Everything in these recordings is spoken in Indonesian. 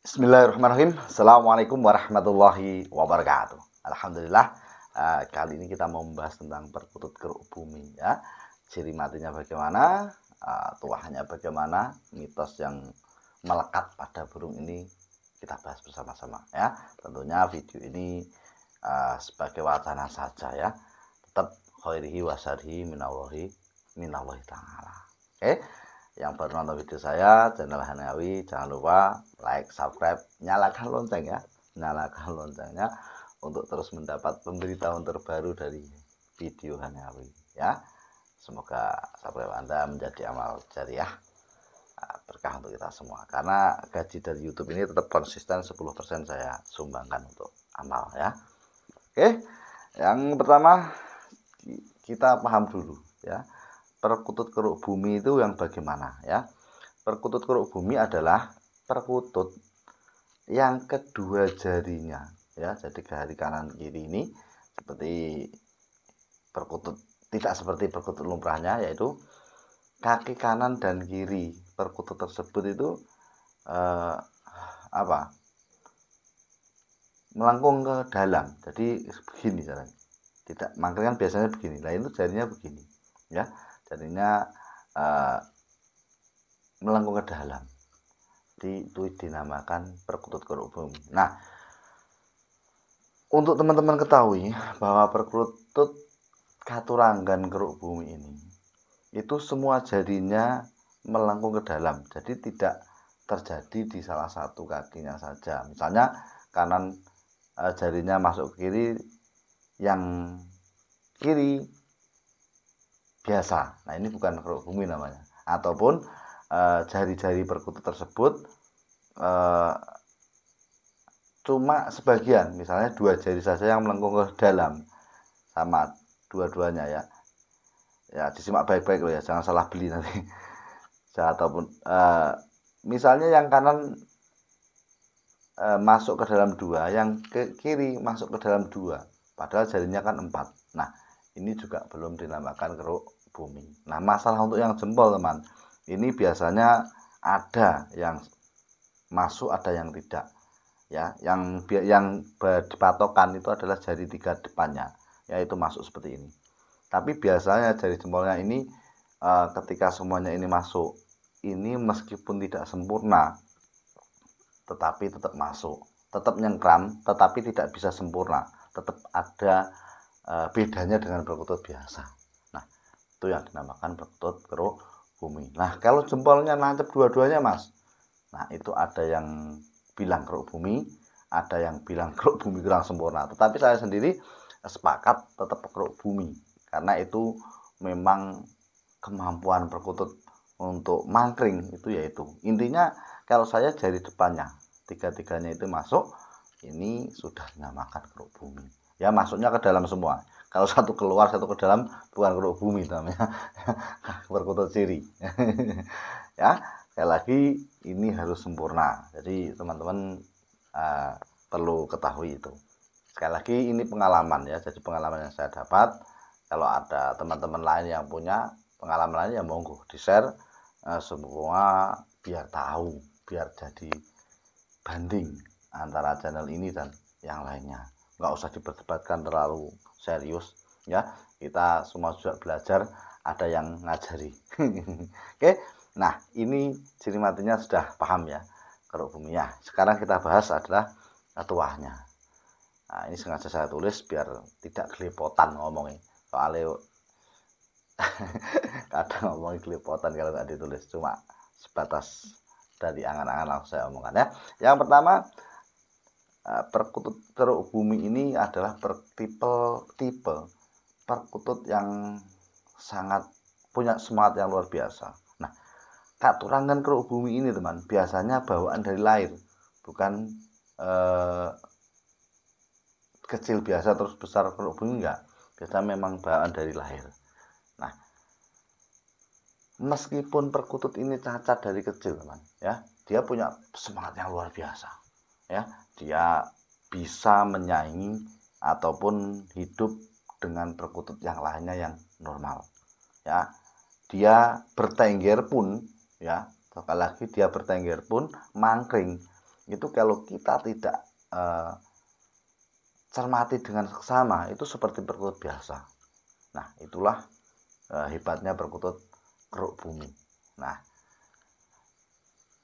Bismillahirrahmanirrahim. Assalamualaikum warahmatullahi wabarakatuh. Alhamdulillah, kali ini kita mau membahas tentang perkutut keruk bumi ya. Ciri matinya bagaimana, tuahnya bagaimana, mitos yang melekat pada burung ini kita bahas bersama-sama ya. Tentunya video ini sebagai wacana saja ya. Tetap khairihi wasarihi minallahi ta'ala. Oke. Yang baru nonton video saya, channel Hanawi, jangan lupa like, subscribe, nyalakan lonceng ya, nyalakan loncengnya untuk terus mendapat pemberitahuan terbaru dari video Hanawi ya. Semoga subscribe Anda menjadi amal jariah, berkah untuk kita semua. Karena gaji dari YouTube ini tetap konsisten 10% saya sumbangkan untuk amal ya. Oke, yang pertama kita paham dulu ya. Perkutut keruk bumi itu yang bagaimana ya? Perkutut keruk bumi adalah perkutut yang kedua jarinya ya. Jadi jari kanan kiri ini seperti perkutut, tidak seperti perkutut lumrahnya, yaitu kaki kanan dan kiri perkutut tersebut itu melengkung ke dalam. Jadi begini caranya. Tidak, makanya biasanya begini. Nah, itu jarinya begini ya. Jadinya melengkung ke dalam. Itu dinamakan perkutut keruk bumi. Nah, untuk teman-teman ketahui bahwa perkutut katuranggan keruk bumi ini itu semua jarinya melengkung ke dalam. Jadi tidak terjadi di salah satu kakinya saja. Misalnya kanan jarinya masuk ke kiri, yang kiri biasa. Nah, ini bukan keruk bumi namanya. Ataupun jari-jari perkutut tersebut cuma sebagian, misalnya 2 jari saja yang melengkung ke dalam, sama dua-duanya ya. Ya, disimak baik-baik loh ya, jangan salah beli nanti. Ataupun misalnya yang kanan masuk ke dalam 2, yang ke kiri masuk ke dalam 2, padahal jarinya kan 4. Nah, ini juga belum dinamakan keruk bumi. Nah, masalah untuk yang jempol teman, ini biasanya ada yang masuk, ada yang tidak ya. Yang dipatokan itu adalah jari 3 depannya, yaitu masuk seperti ini. Tapi biasanya jari jempolnya ini ketika semuanya ini masuk, ini meskipun tidak sempurna tetapi tetap masuk, tetap nyengkram, tetapi tidak bisa sempurna, tetap ada bedanya dengan perkutut biasa. Nah, itu yang dinamakan perkutut keruk bumi. Nah, kalau jempolnya nancep dua-duanya mas, nah itu ada yang bilang keruk bumi, ada yang bilang keruk bumi kurang sempurna. Tetapi saya sendiri sepakat tetap keruk bumi, karena itu memang kemampuan perkutut untuk mangkring itu, yaitu intinya kalau saya jari depannya tiga-tiganya itu masuk, ini sudah dinamakan keruk bumi ya. Masuknya ke dalam semua. Kalau satu keluar satu ke dalam, bukan keruk bumi namanya, perkutut siri. Ya, sekali lagi ini harus sempurna. Jadi teman-teman perlu ketahui itu. Sekali lagi ini pengalaman ya, jadi pengalaman yang saya dapat. Kalau ada teman-teman lain yang punya pengalaman lain, ya monggo di share semua, biar tahu, biar jadi banding antara channel ini dan yang lainnya. Nggak usah diperdebatkan terlalu serius ya, kita semua juga belajar, ada yang ngajari. Oke, nah ini ciri matinya sudah paham ya, keruk bumi ya. Sekarang kita bahas adalah tuahnya. Nah, ini sengaja saya tulis biar tidak kelepotan ngomongnya, soalnya kadang ngomongin kelepotan kalau nggak ditulis, cuma sebatas dari angan-angan langsung saya omongkan ya. Yang pertama, perkutut keruk bumi ini adalah tipe perkutut yang sangat punya semangat yang luar biasa. Nah, katurangan keruk bumi ini teman, biasanya bawaan dari lahir, bukan kecil biasa terus besar keruk bumi, enggak. Biasanya memang bawaan dari lahir. Nah, meskipun perkutut ini cacat dari kecil teman ya, dia punya semangat yang luar biasa ya. Dia bisa menyaingi ataupun hidup dengan perkutut yang lainnya yang normal ya. Dia bertengger pun ya, sekali lagi dia bertengger pun mangkring itu kalau kita tidak cermati dengan seksama, itu seperti perkutut biasa. Nah, itulah hebatnya perkutut keruk bumi. Nah,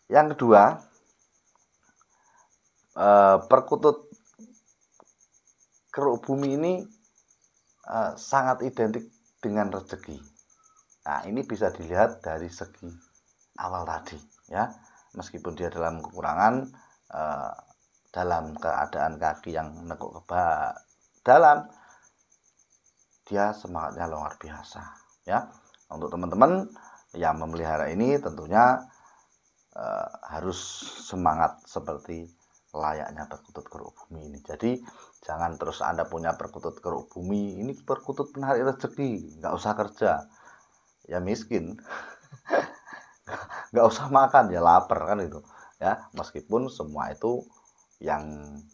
yang kedua, perkutut keruk bumi ini sangat identik dengan rezeki. Nah, ini bisa dilihat dari segi awal tadi, ya. Meskipun dia dalam kekurangan, dalam keadaan kaki yang nekuk ke dalam, dia semangatnya luar biasa, ya. Untuk teman-teman yang memelihara ini tentunya harus semangat seperti layaknya perkutut keruk bumi ini. Jadi jangan terus Anda punya perkutut keruk bumi, ini perkutut penarik rezeki, nggak usah kerja, ya miskin. Nggak usah makan, ya lapar kan itu, ya. Meskipun semua itu yang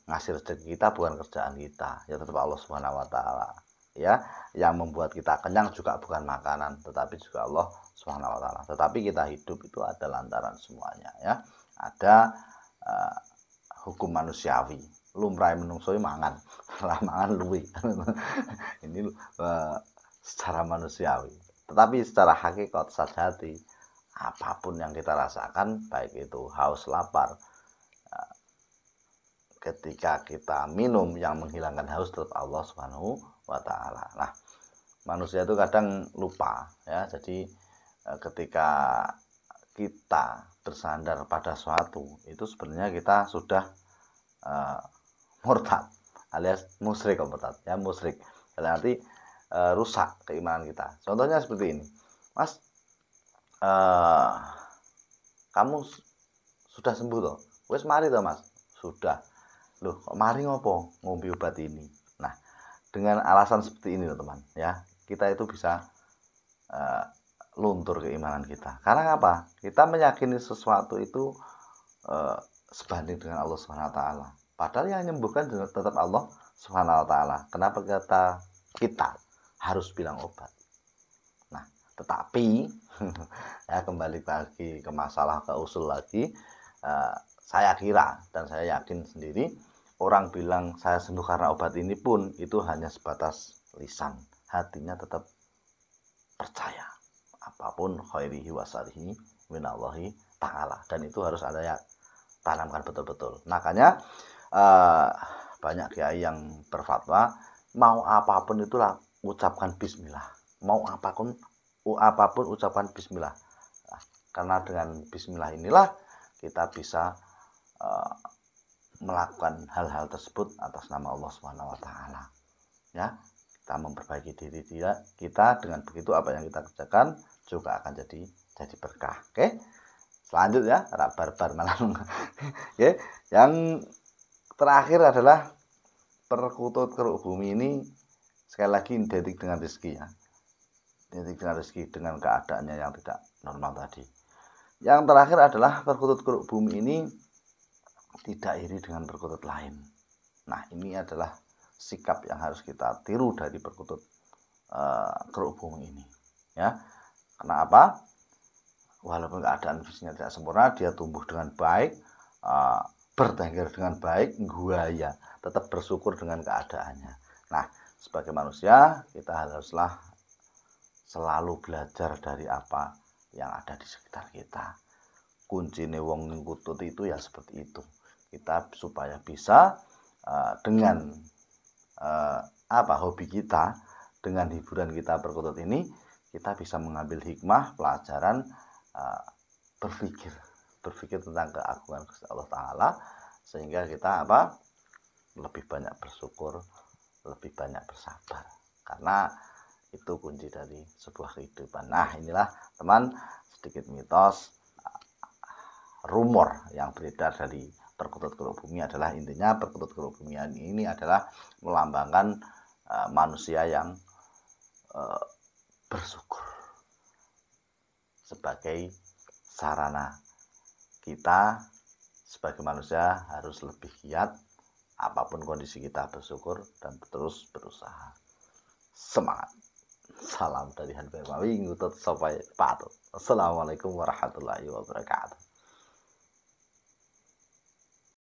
ngasih rezeki kita bukan kerjaan kita, ya tetap Allah Subhanahu wa taala, ya. Yang membuat kita kenyang juga bukan makanan, tetapi juga Allah Subhanahu wa taala. Tetapi kita hidup itu ada lantaran semuanya, ya. Ada hukum manusiawi, lumrah menungso mangan, lah mangan luwi. Ini secara manusiawi. Tetapi secara hakikat sajati, apapun yang kita rasakan, baik itu haus, lapar, ketika kita minum yang menghilangkan haus tetap Allah Subhanahu wa taala. Nah, manusia itu kadang lupa, ya. Jadi ketika kita bersandar pada suatu, itu sebenarnya kita sudah murtad alias musyrik, ya, musyrik. Berarti rusak keimanan kita. Contohnya seperti ini, Mas, kamu sudah sembuh toh? Wes mari toh, Mas? Sudah. Loh, kok mari ngopo ngombe obat ini? Nah, dengan alasan seperti ini, teman, ya, kita itu bisa luntur keimanan kita. Karena apa? Kita meyakini sesuatu itu sebanding dengan Allah Subhanahu wa taala. Padahal yang menyembuhkan tetap Allah Subhanahu wa taala. Kenapa kita harus bilang obat? Nah, tetapi ya kembali lagi ke masalah, ke usul lagi, saya kira dan saya yakin sendiri, orang bilang saya sembuh karena obat ini pun itu hanya sebatas lisan, hatinya tetap percaya apapun khairihi wa syarrihi minallahi ta'ala, dan itu harus ada ya tanamkan betul-betul. Makanya banyak kiai yang berfatwa mau apapun itulah ucapkan bismillah, mau apapun ucapkan bismillah. Nah, karena dengan bismillah inilah kita bisa melakukan hal-hal tersebut atas nama Allah Subhanahu wa taala, ya. Kita memperbaiki diri kita, dengan begitu apa yang kita kerjakan juga akan jadi berkah. Oke, selanjutnya barbar malam. Oke, yang terakhir adalah perkutut keruk bumi ini sekali lagi identik dengan rezeki, ya. Identik dengan rezeki, dengan keadaannya yang tidak normal tadi. Yang terakhir adalah perkutut keruk bumi ini tidak iri dengan perkutut lain. Nah, ini adalah sikap yang harus kita tiru dari perkutut keruk bumi ini, ya. Karena apa? Walaupun keadaan fisiknya tidak sempurna, dia tumbuh dengan baik, bertengger dengan baik, guaya, tetap bersyukur dengan keadaannya. Nah, sebagai manusia kita haruslah selalu belajar dari apa yang ada di sekitar kita. Kuncine wong ngikutut itu ya seperti itu. Kita supaya bisa dengan hobi kita, dengan hiburan kita perkutut ini, kita bisa mengambil hikmah, pelajaran, berpikir tentang keagungan Gusti Allah Ta'ala, sehingga kita lebih banyak bersyukur, lebih banyak bersabar, karena itu kunci dari sebuah kehidupan. Nah, inilah teman sedikit mitos, rumor yang beredar dari perkutut keruk bumi adalah, intinya perkutut keruk bumi ini adalah melambangkan manusia yang bersyukur sebagai sarana kita sebagai manusia harus lebih giat apapun kondisi kita, bersyukur dan terus berusaha. Semangat. Salam dari Hanbemawi ngutut sampai patut. Assalamualaikum warahmatullahi wabarakatuh.